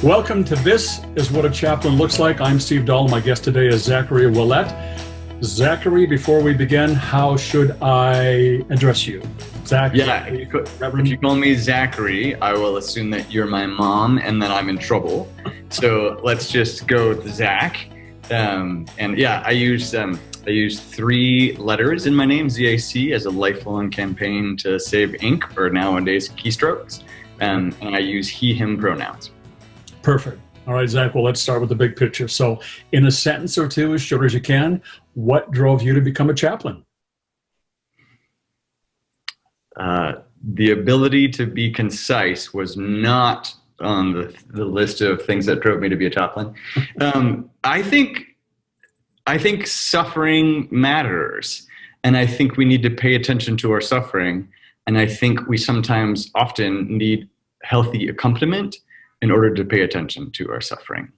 Welcome to This Is What a Chaplain Looks Like. I'm Steve Dahl. My guest today is Zac Willette. Zachary, before we begin, how should I address you? Zach? Yeah, if you call me Zachary, I will assume that you're my mom and that I'm in trouble. So let's just go with Zac. And yeah, I use 3 letters in my name, ZAC, as a lifelong campaign to save ink, or nowadays keystrokes. And I use he, him pronouns. Perfect. All right, Zach, well, let's start with the big picture. So in a sentence or two, as short as you can, what drove you to become a chaplain? The ability to be concise was not on the list of things that drove me to be a chaplain. I think suffering matters, and I think we need to pay attention to our suffering, and I think we often need healthy accompaniment in order to pay attention to our suffering,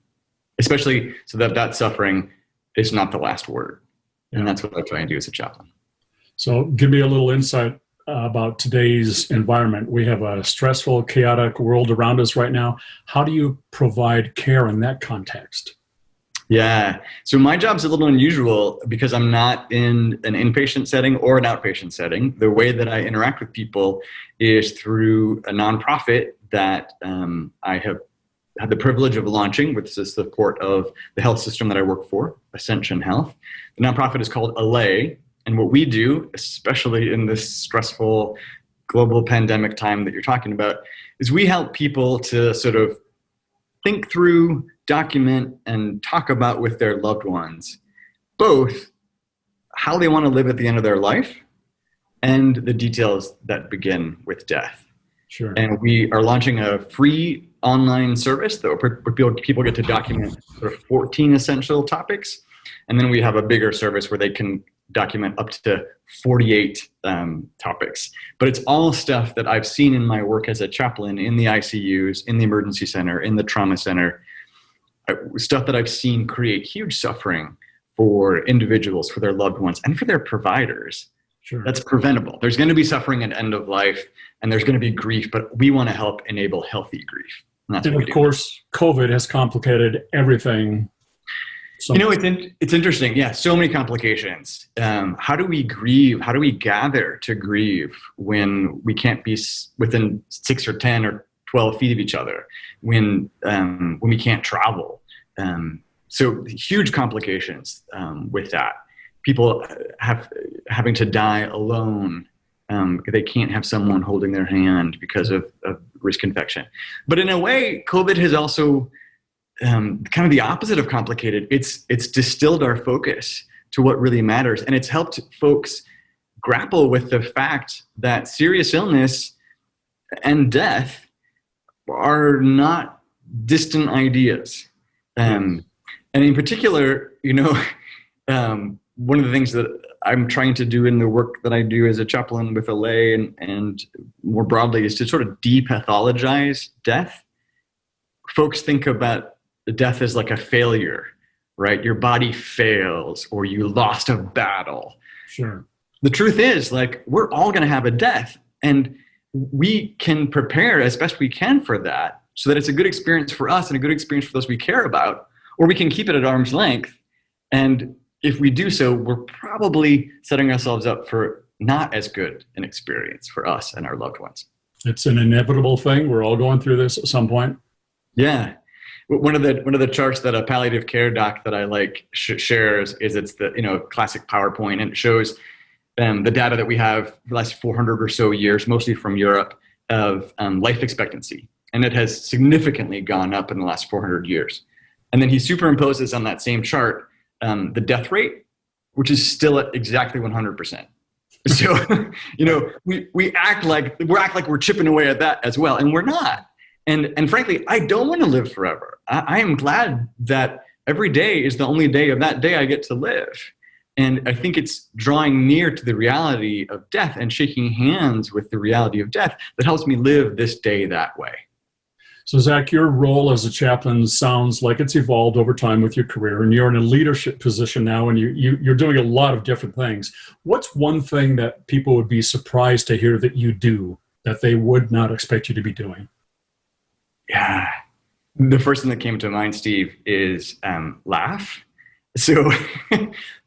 especially so that suffering is not the last word. Yeah. And that's what I try and do as a chaplain. So give me a little insight about today's environment. We have a stressful, chaotic world around us right now. How do you provide care in that context? Yeah, so my job's a little unusual because I'm not in an inpatient setting or an outpatient setting. The way that I interact with people is through a nonprofit that I have had the privilege of launching with the support of the health system that I work for, Ascension Health. The nonprofit is called Allay, and what we do, especially in this stressful global pandemic time that you're talking about, is we help people to sort of think through, document, and talk about with their loved ones, both how they want to live at the end of their life and the details that begin with death. Sure. And we are launching a free online service where people get to document sort of 14 essential topics. And then we have a bigger service where they can document up to 48 topics. But it's all stuff that I've seen in my work as a chaplain in the ICUs, in the emergency center, in the trauma center, stuff that I've seen create huge suffering for individuals, for their loved ones, and for their providers. Sure. That's preventable. There's going to be suffering at end of life, and there's going to be grief, but we want to help enable healthy grief. And of course, COVID has complicated everything. It's interesting. Yeah, so many complications. How do we grieve? How do we gather to grieve when we can't be within 6 or 10 or 12 feet of each other, when we can't travel? So huge complications with that. People having to die alone. They can't have someone holding their hand because of risk infection. But in a way, COVID has also kind of the opposite of complicated. It's distilled our focus to what really matters. And it's helped folks grapple with the fact that serious illness and death are not distant ideas. And in particular, one of the things that I'm trying to do in the work that I do as a chaplain with Allay and more broadly is to sort of depathologize death. Folks think about death as like a failure, right? Your body fails or you lost a battle. Sure. The truth is, we're all going to have a death, and we can prepare as best we can for that so that it's a good experience for us and a good experience for those we care about, or we can keep it at arm's length. And if we do so, we're probably setting ourselves up for not as good an experience for us and our loved ones. It's an inevitable thing. We're all going through this at some point. Yeah. One of the charts that a palliative care doc that I like shares is it's the classic PowerPoint, and it shows the data that we have for the last 400 or so years, mostly from Europe, of life expectancy. And it has significantly gone up in the last 400 years. And then he superimposes on that same chart the death rate, which is still at exactly 100%. So, we act like we're chipping away at that as well, and we're not. And frankly, I don't want to live forever. I am glad that every day is the only day of that day I get to live. And I think it's drawing near to the reality of death and shaking hands with the reality of death that helps me live this day that way. So Zac, your role as a chaplain sounds like it's evolved over time with your career, and you're in a leadership position now, and you're doing a lot of different things. What's one thing that people would be surprised to hear that you do that they would not expect you to be doing? Yeah, The first thing that came to mind, Steve, is laugh. So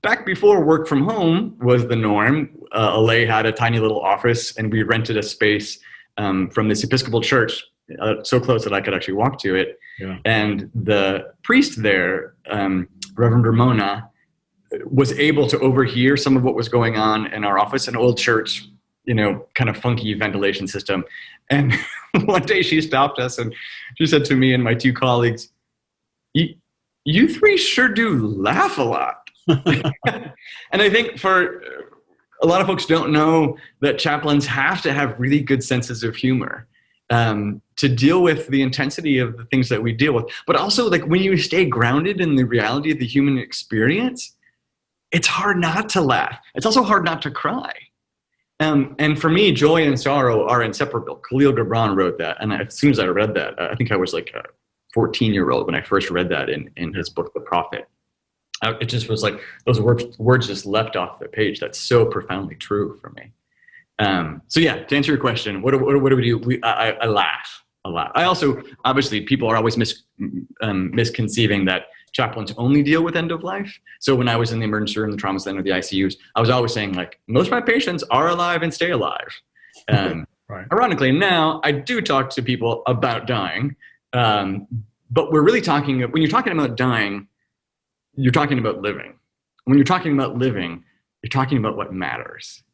back before work from home was the norm, LA had a tiny little office, and we rented a space from this Episcopal church so close that I could actually walk to it. Yeah. And the priest there, Reverend Ramona, was able to overhear some of what was going on in our office, an old church, kind of funky ventilation system. And one day she stopped us and she said to me and my two colleagues, you three sure do laugh a lot. And I think for a lot of folks don't know that chaplains have to have really good senses of humor to deal with the intensity of the things that we deal with. But also, like, when you stay grounded in the reality of the human experience, it's hard not to laugh. It's also hard not to cry. And for me, joy and sorrow are inseparable. Khalil Gibran wrote that. And as soon as I read that, I think I was like a 14-year-old when I first read that in his book, The Prophet. It just was like those words just leapt off the page. That's so profoundly true for me. So yeah, to answer your question, what do we do? I laugh a lot. I also, obviously, people are always misconceiving that chaplains only deal with end of life. So when I was in the emergency room, the trauma center, the ICUs, I was always saying, like, most of my patients are alive and stay alive. Right. Ironically, now I do talk to people about dying, but we're really talking, when you're talking about dying, you're talking about living. When you're talking about living, you're talking about what matters.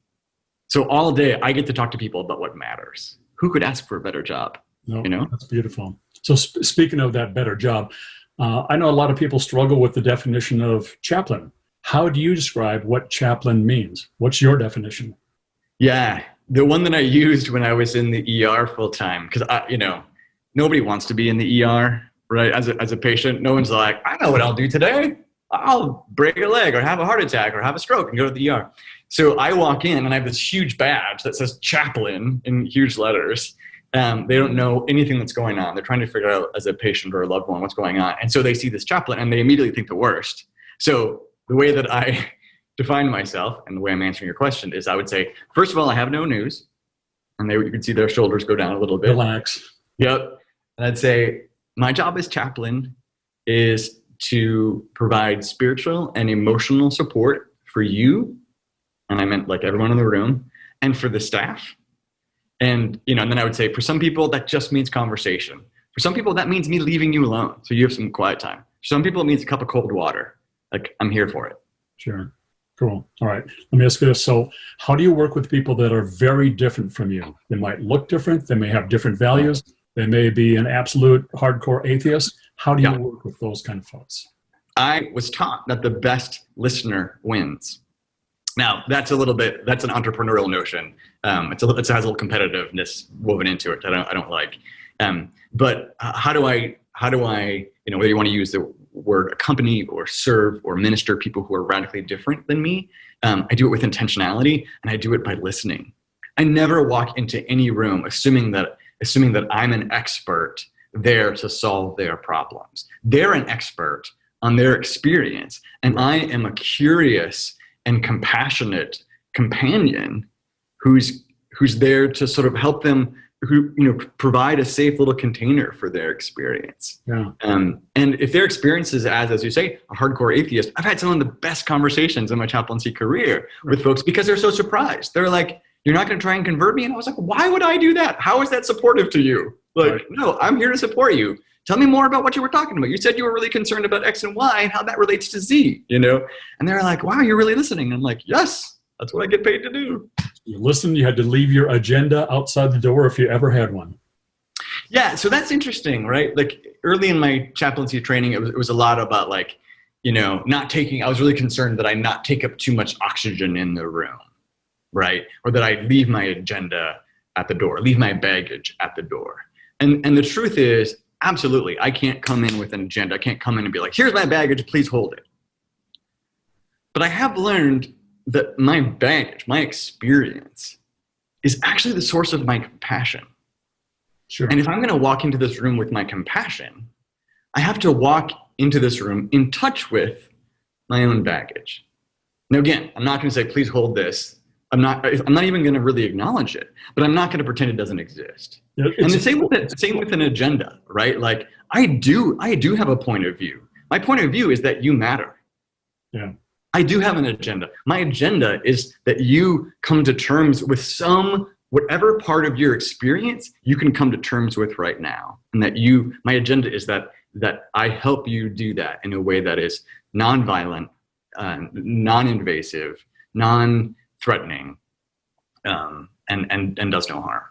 So all day I get to talk to people about what matters. Who could ask for a better job? No, that's beautiful. So speaking of that better job, I know a lot of people struggle with the definition of chaplain. How do you describe what chaplain means? What's your definition? Yeah, the one that I used when I was in the ER full time, because nobody wants to be in the ER, right? As a patient, no one's like, I know what I'll do today. I'll break a leg or have a heart attack or have a stroke and go to the ER. So I walk in and I have this huge badge that says chaplain in huge letters. They don't know anything that's going on. They're trying to figure out, as a patient or a loved one, what's going on. And so they see this chaplain and they immediately think the worst. So the way that I define myself and the way I'm answering your question is, I would say, first of all, I have no news. And you can see their shoulders go down a little bit. Relax. Yep. And I'd say my job as chaplain is to provide spiritual and emotional support for you. And I meant like everyone in the room, and for the staff. And then I would say, for some people, that just means conversation. For some people, that means me leaving you alone, so you have some quiet time. For some people, it means a cup of cold water. Like, I'm here for it. Sure. Cool. All right. Let me ask you this. So how do you work with people that are very different from you? They might look different. They may have different values. They may be an absolute hardcore atheist. How do you work with those kind of folks? I was taught that the best listener wins. Now, that's an entrepreneurial notion. It has a little competitiveness woven into it that I don't like. But how do I, whether you want to use the word accompany or serve or minister people who are radically different than me, I do it with intentionality, and I do it by listening. I never walk into any room assuming that I'm an expert there to solve their problems. They're an expert on their experience, and I am a curious and compassionate companion who's there to sort of help them, provide a safe little container for their experience. Yeah. And if their experience is as you say, a hardcore atheist, I've had some of the best conversations in my chaplaincy career with folks because they're so surprised. They're like, you're not going to try and convert me? And I was like, why would I do that? How is that supportive to you? Like, no, I'm here to support you. Tell me more about what you were talking about. You said you were really concerned about X and Y and how that relates to Z, And they're like, wow, you're really listening. I'm like, yes, that's what I get paid to do. You listened, you had to leave your agenda outside the door if you ever had one. Yeah, so that's interesting, right? Like, early in my chaplaincy training, it was a lot about I was really concerned that I not take up too much oxygen in the room, right? Or that I leave my agenda at the door, leave my baggage at the door. And the truth is, absolutely, I can't come in with an agenda. I can't come in and be like, here's my baggage, please hold it. But I have learned that my baggage, my experience, is actually the source of my compassion. Sure. And if I'm going to walk into this room with my compassion, I have to walk into this room in touch with my own baggage. Now, again, I'm not going to say, please hold this. I'm not even going to really acknowledge it, but I'm not going to pretend it doesn't exist. And the same with an agenda, right? Like, I do have a point of view. My point of view is that you matter. Yeah. I do have an agenda. My agenda is that you come to terms with whatever part of your experience you can come to terms with right now. And that my agenda is that I help you do that in a way that is non-violent, non-invasive, non-threatening, and does no harm.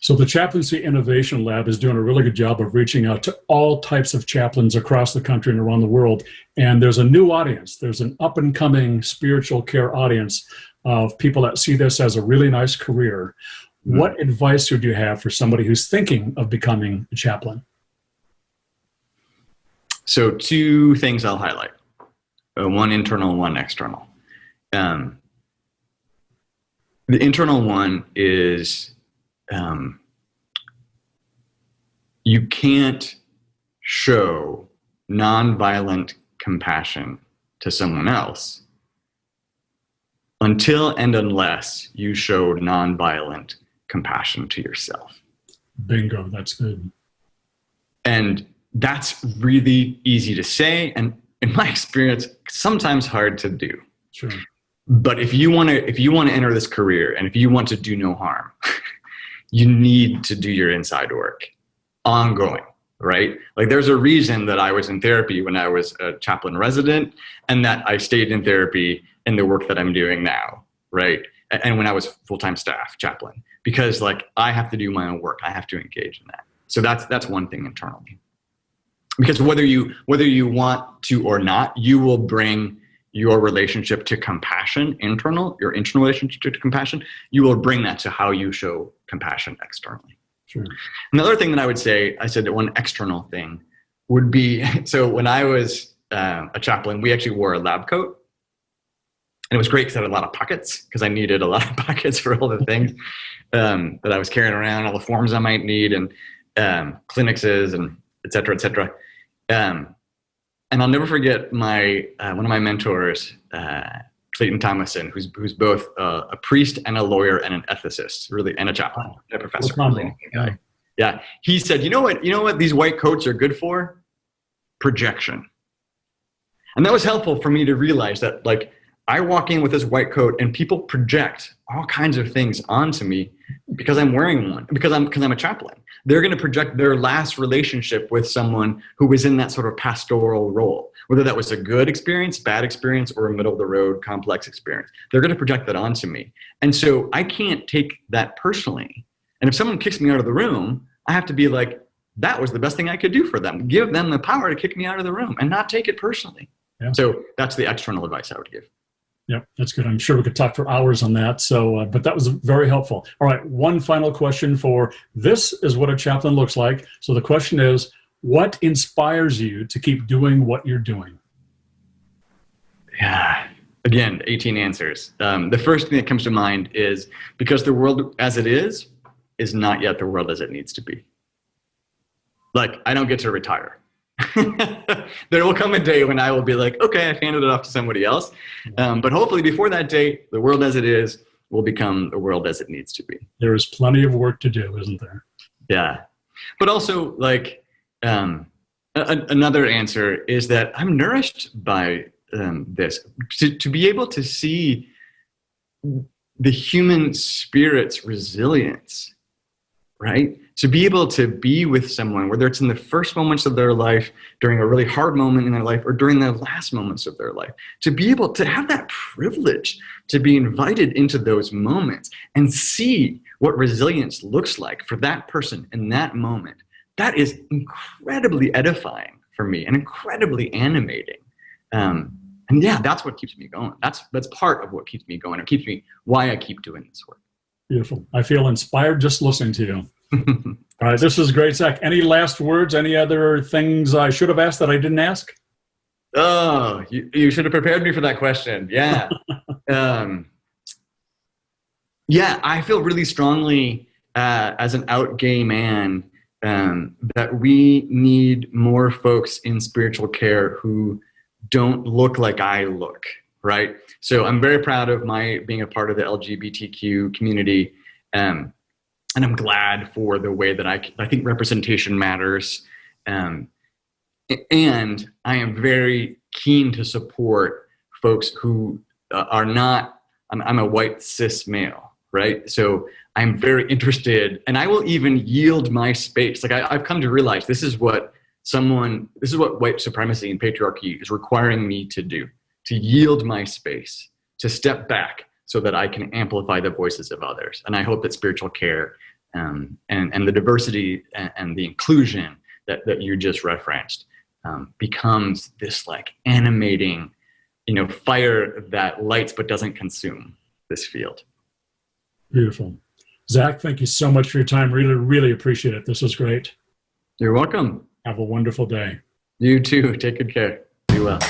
So the Chaplaincy Innovation Lab is doing a really good job of reaching out to all types of chaplains across the country and around the world. And there's a new audience. There's an up-and-coming spiritual care audience of people that see this as a really nice career. Mm-hmm. What advice would you have for somebody who's thinking of becoming a chaplain? So 2 things I'll highlight. One internal, one external. The internal one is you can't show nonviolent compassion to someone else until and unless you show nonviolent compassion to yourself. Bingo, that's good. And that's really easy to say, and in my experience, sometimes hard to do. Sure. But if you want to enter this career, and if you want to do no harm, you need to do your inside work, ongoing, right? Like there's a reason that I was in therapy when I was a chaplain resident, and that I stayed in therapy in the work that I'm doing now, right? And when I was full-time staff chaplain, because like I have to do my own work, I have to engage in that. So that's one thing internally. Because whether you want to or not, you will bring your relationship to compassion, your internal relationship to compassion, you will bring that to how you show compassion externally. Sure. Another thing that I would say, I said that one external thing would be, so when I was a chaplain, we actually wore a lab coat. And it was great because I had a lot of pockets, because I needed a lot of pockets for all the things that I was carrying around, all the forms I might need, and clinics and et cetera, et cetera. And I'll never forget one of my mentors, Clayton Thomason, who's both a priest and a lawyer and an ethicist, really, and a chaplain, and a professor. Yeah. Yeah. He said, you know what these white coats are good for? Projection. And that was helpful for me to realize that, like, I walk in with this white coat and people project all kinds of things onto me because I'm wearing one, because I'm a chaplain. They're going to project their last relationship with someone who was in that sort of pastoral role, whether that was a good experience, bad experience, or a middle of the road complex experience. They're going to project that onto me. And so I can't take that personally. And if someone kicks me out of the room, I have to be like, that was the best thing I could do for them. Give them the power to kick me out of the room and not take it personally. Yeah. So that's the external advice I would give. Yeah, that's good. I'm sure we could talk for hours on that. So, but that was very helpful. All right, one final question for this is what a chaplain looks like. So the question is, what inspires you to keep doing what you're doing? Yeah, again, 18 answers. The first thing that comes to mind is because the world as it is not yet the world as it needs to be. Like, I don't get to retire. There will come a day when I will be like, okay, I've handed it off to somebody else. But hopefully before that day, the world as it is will become the world as it needs to be. There is plenty of work to do, isn't there? Yeah. But also, like, another answer is that I'm nourished by this. To be able to see the human spirit's resilience, right? To be able to be with someone, whether it's in the first moments of their life, during a really hard moment in their life, or during the last moments of their life, to be able to have that privilege to be invited into those moments and see what resilience looks like for that person in that moment, that is incredibly edifying for me and incredibly animating. And yeah, that's what keeps me going. That's part of what keeps me going. It keeps me why I keep doing this work. Beautiful. I feel inspired just listening to you. All right, this is great, Zac. Any last words? Any other things I should have asked that I didn't ask? Oh, you should have prepared me for that question. Yeah. Yeah, I feel really strongly as an out gay man that we need more folks in spiritual care who don't look like I look, right? So I'm very proud of my being a part of the LGBTQ community. And I'm glad for the way that I think representation matters. And I am very keen to support folks who are not, I'm a white cis male, right? So I'm very interested, and I will even yield my space. Like I've come to realize this is what white supremacy and patriarchy is requiring me to do, to yield my space, to step back so that I can amplify the voices of others. And I hope that spiritual care and the diversity and the inclusion that you just referenced becomes this like animating, fire that lights but doesn't consume this field. Beautiful. Zac, thank you so much for your time. Really, really appreciate it. This was great. You're welcome. Have a wonderful day. You too. Take good care. Be well.